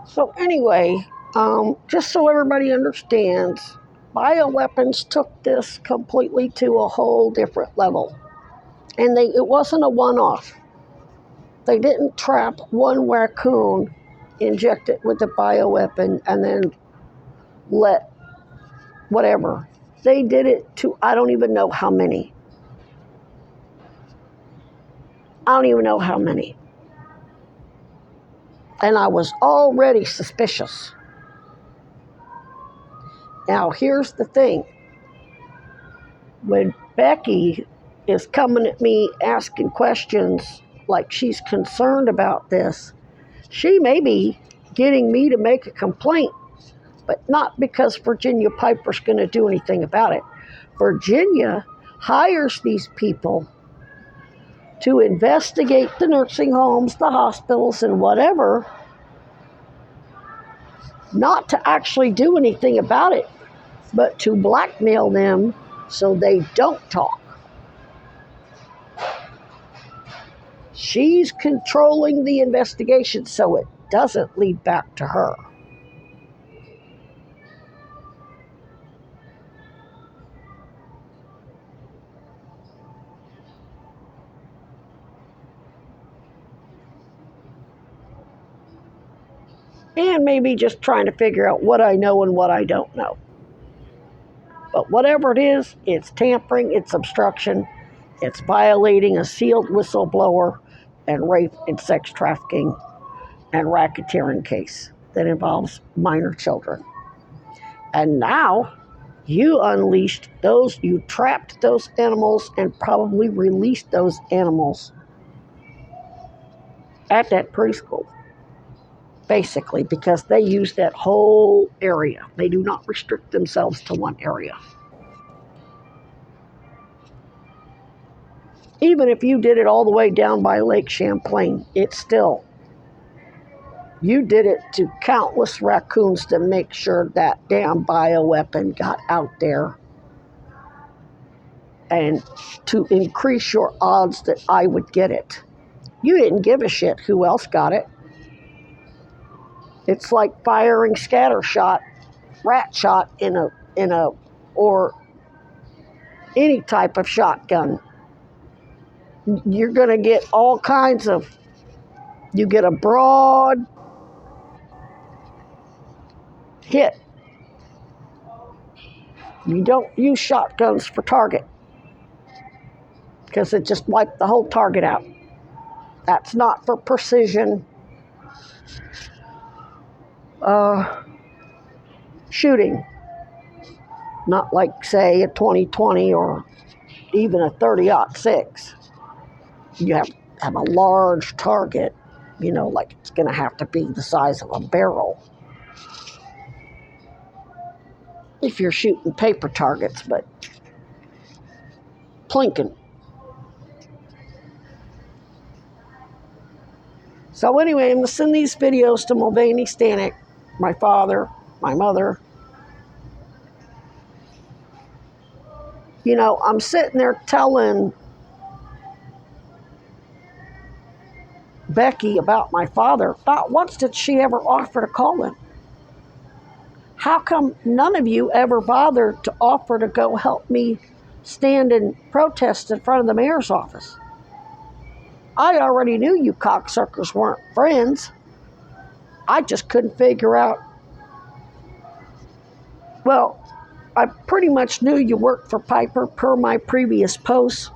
So anyway, just so everybody understands, bioweapons took this completely to a whole different level. And it wasn't a one-off. They didn't trap one raccoon, inject it with a bioweapon, and then let whatever. They did it to I don't even know how many. I don't even know how many. And I was already suspicious. Now, here's the thing. When Becky is coming at me asking questions like she's concerned about this, she may be getting me to make a complaint, but not because Virginia Piper's going to do anything about it. Virginia hires these people to investigate the nursing homes, the hospitals, and whatever, not to actually do anything about it, but to blackmail them so they don't talk. She's controlling the investigation so it doesn't lead back to her. And maybe just trying to figure out what I know and what I don't know. But whatever it is, it's tampering, it's obstruction, it's violating a sealed whistleblower and rape and sex trafficking and racketeering case that involves minor children. And now you unleashed those, you trapped those animals and probably released those animals at that preschool, basically, because they use that whole area. They do not restrict themselves to one area. Even if you did it all the way down by Lake Champlain, it's still, you did it to countless raccoons to make sure that damn bioweapon got out there and to increase your odds that I would get it. You didn't give a shit who else got it. It's like firing scatter shot, rat shot in a or any type of shotgun. You're going to get all kinds of, you get a broad hit. You don't use shotguns for target because it just wiped the whole target out. That's not for precision shooting. Not like, say, a 20-20 or even a 30-06. You have to have a large target, like it's going to have to be the size of a barrel if you're shooting paper targets, but plinking. So anyway, I'm going to send these videos to Mulvaney Stanek, my father, my mother. I'm sitting there telling Becky about my father. Not once did she ever offer to call him. How come none of you ever bothered to offer to go help me stand and protest in front of the mayor's office? I already knew you cocksuckers weren't friends. I just couldn't figure out. Well, I pretty much knew you worked for Piper per my previous posts,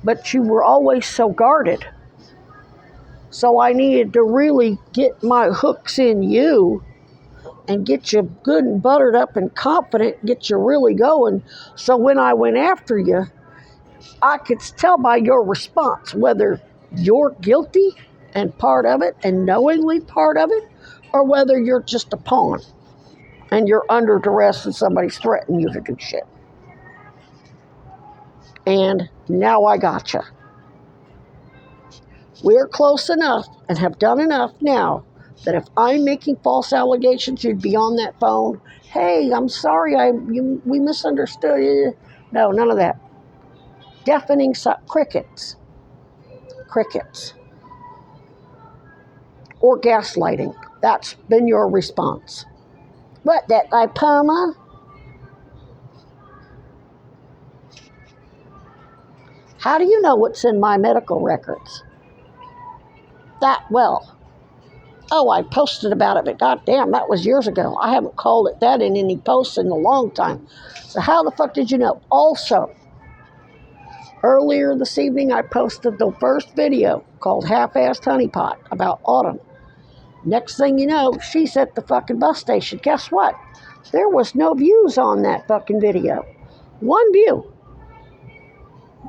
but you were always so guarded. So I needed to really get my hooks in you and get you good and buttered up and confident, get you really going. So when I went after you, I could tell by your response whether you're guilty and part of it and knowingly part of it, or whether you're just a pawn and you're under duress and somebody's threatening you to do shit. And now I got you. We're close enough and have done enough now that if I'm making false allegations, you'd be on that phone. Hey, I'm sorry, we misunderstood you. No, none of that. Deafening crickets. Crickets. Or gaslighting. That's been your response. What, that lipoma? How do you know what's in my medical records? That well. Oh, I posted about it, but goddamn, that was years ago. I haven't called it that in any posts in a long time. So how the fuck did you know? Also, earlier this evening, I posted the first video called Half-Assed Honeypot about Autumn. Next thing you know, she's at the fucking bus station. Guess what? There was no views on that fucking video. One view.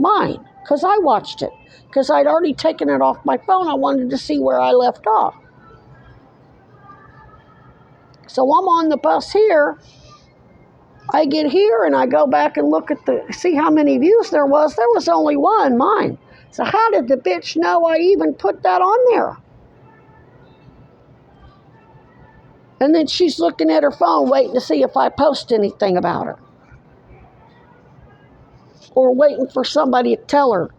Mine. Because I watched it. Because I'd already taken it off my phone. I wanted to see where I left off. So I'm on the bus here. I get here and I go back and look at see how many views there was. There was only one, mine. So how did the bitch know I even put that on there? And then she's looking at her phone waiting to see if I post anything about her. Or waiting for somebody to tell her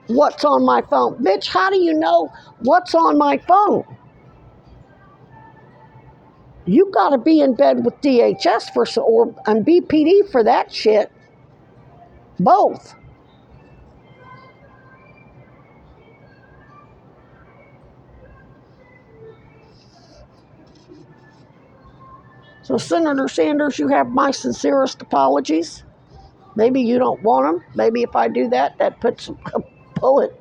what's on my phone. Bitch, how do you know what's on my phone? You got to be in bed with DHS and BPD for that shit. Both. So, Senator Sanders, you have my sincerest apologies. Maybe you don't want them. Maybe if I do that, that puts a bullet.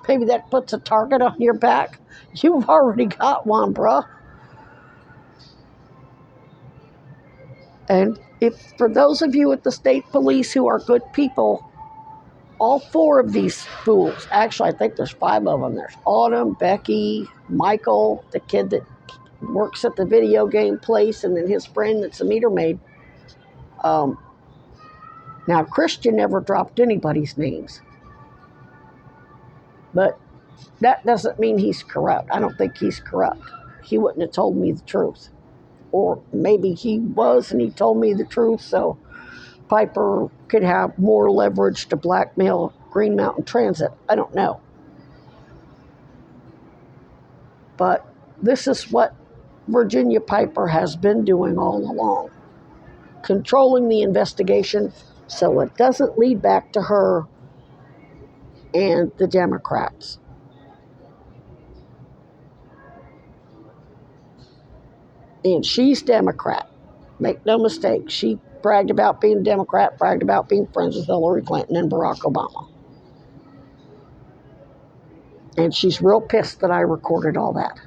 Maybe that puts a target on your back. You've already got one, bruh. And if for those of you at the state police who are good people, all four of these fools, actually I think there's 5 of them. There's Autumn, Becky, Michael, the kid that works at the video game place, and then his friend that's a meter maid. Now, Christian never dropped anybody's names. But that doesn't mean he's corrupt. I don't think he's corrupt. He wouldn't have told me the truth. Or maybe he was and he told me the truth so Piper could have more leverage to blackmail Green Mountain Transit. I don't know. But this is what Virginia Piper has been doing all along. Controlling the investigation so it doesn't lead back to her and the Democrats. And she's Democrat. Make no mistake. She bragged about being a Democrat, bragged about being friends with Hillary Clinton and Barack Obama. And she's real pissed that I recorded all that.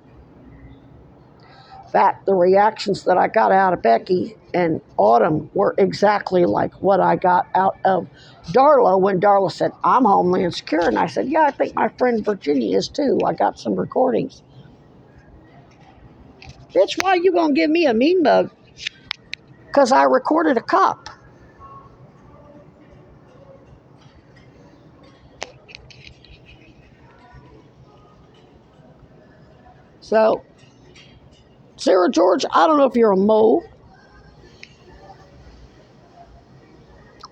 In fact, the reactions that I got out of Becky and Autumn were exactly like what I got out of Darla when Darla said, I'm Homeland Secure. And I said, yeah, I think my friend Virginia is too. I got some recordings. Bitch, why are you going to give me a mean mug? Because I recorded a cop. So, Sarah George, I don't know if you're a mole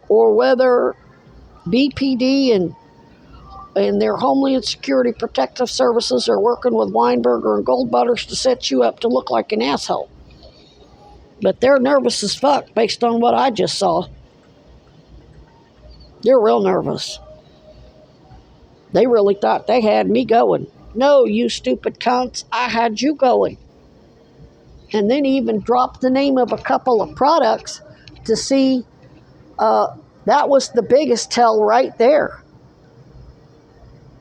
or whether BPD and their Homeland Security Protective Services are working with Weinberger and Goldbutters to set you up to look like an asshole. But they're nervous as fuck based on what I just saw. They're real nervous. They really thought they had me going. No, you stupid cunts, I had you going. And then even dropped the name of a couple of products to see. That was the biggest tell right there.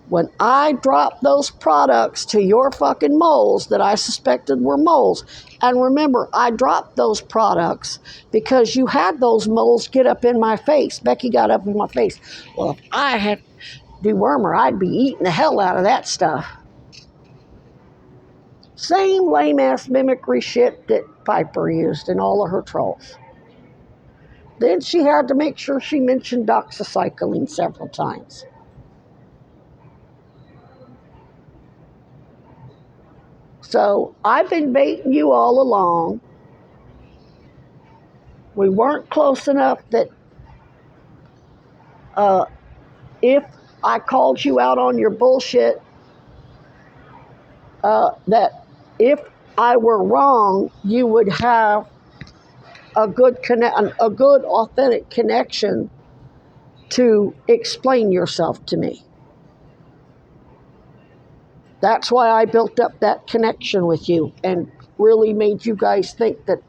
When I dropped those products to your fucking moles that I suspected were moles, and remember, I dropped those products because you had those moles get up in my face. Becky got up in my face. Well, if I had dewormer, I'd be eating the hell out of that stuff. Same lame-ass mimicry shit that Piper used in all of her trolls. Then she had to make sure she mentioned doxycycline several times. So I've been baiting you all along. We weren't close enough that if I called you out on your bullshit, that if I were wrong, you would have a good authentic connection to explain yourself to me. That's why I built up that connection with you and really made you guys think that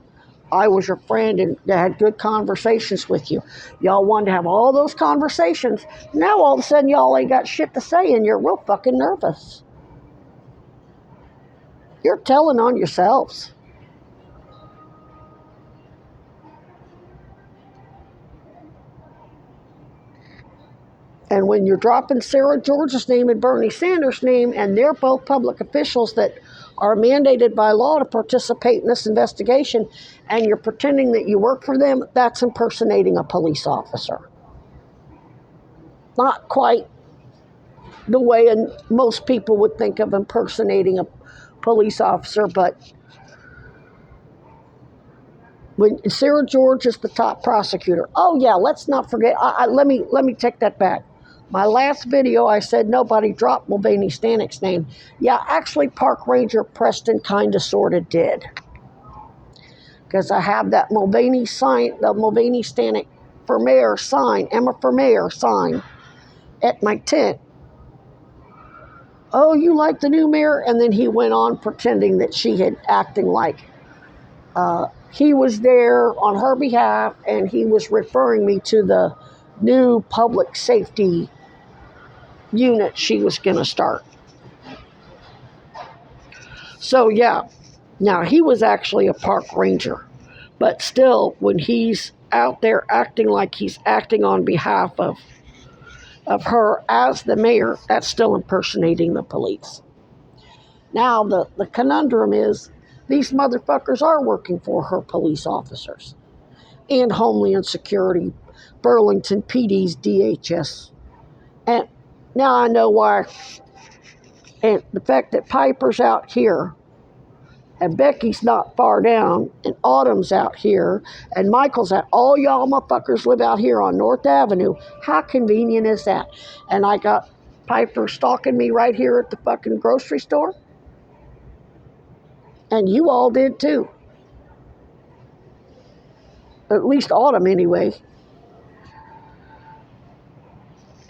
I was your friend and had good conversations with you. Y'all wanted to have all those conversations. Now all of a sudden y'all ain't got shit to say and you're real fucking nervous. You're telling on yourselves. And when you're dropping Sarah George's name and Bernie Sanders' name, and they're both public officials that are mandated by law to participate in this investigation, and you're pretending that you work for them, that's impersonating a police officer. Not quite the way most people would think of impersonating a police officer, but when Sarah George is the top prosecutor. Oh yeah, let's not forget. Let me take that back. My last video, I said nobody dropped Mulvaney Stanek's name. Yeah, actually, Park Ranger Preston kind of sort of did, because I have that Mulvaney sign, the Mulvaney Stanek for mayor sign, Emma for mayor sign, at my tent. Oh, you like the new mayor? And then he went on pretending that she had acting like he was there on her behalf, and he was referring me to the new public safety unit she was going to start. So, yeah, now he was actually a park ranger, but still, when he's out there acting like he's acting on behalf of her as the mayor, that's still impersonating the police. Now, the conundrum is these motherfuckers are working for her police officers and Homeland Security, Burlington PD's DHS. And now I know why. And the fact that Piper's out here and Becky's not far down and Autumn's out here and Michael's out, all y'all motherfuckers live out here on North Avenue. How convenient is that? And I got Piper stalking me right here at the fucking grocery store. And you all did too. At least Autumn anyway.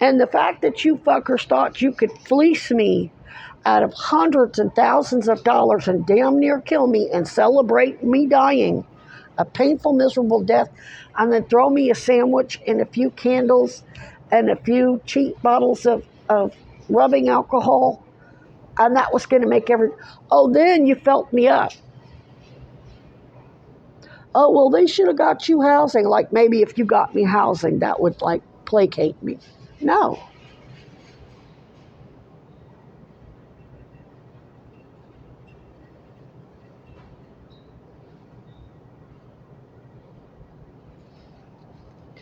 And the fact that you fuckers thought you could fleece me out of hundreds and thousands of dollars and damn near kill me and celebrate me dying a painful, miserable death, and then throw me a sandwich and a few candles and a few cheap bottles of rubbing alcohol, and that was going to make oh, then you felt me up. Oh, well, they should have got you housing. Like, maybe if you got me housing, that would, like, placate me. No.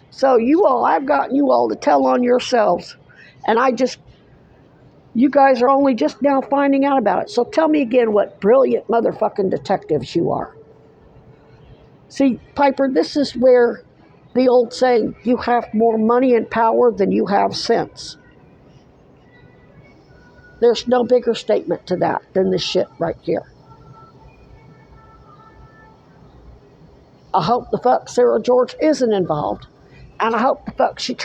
So I've gotten you all to tell on yourselves. And you guys are only just now finding out about it. So tell me again what brilliant motherfucking detectives you are. See, Piper, this is where the old saying, you have more money and power than you have sense. There's no bigger statement to that than this shit right here. I hope the fuck Sarah George isn't involved. And I hope the fuck she tries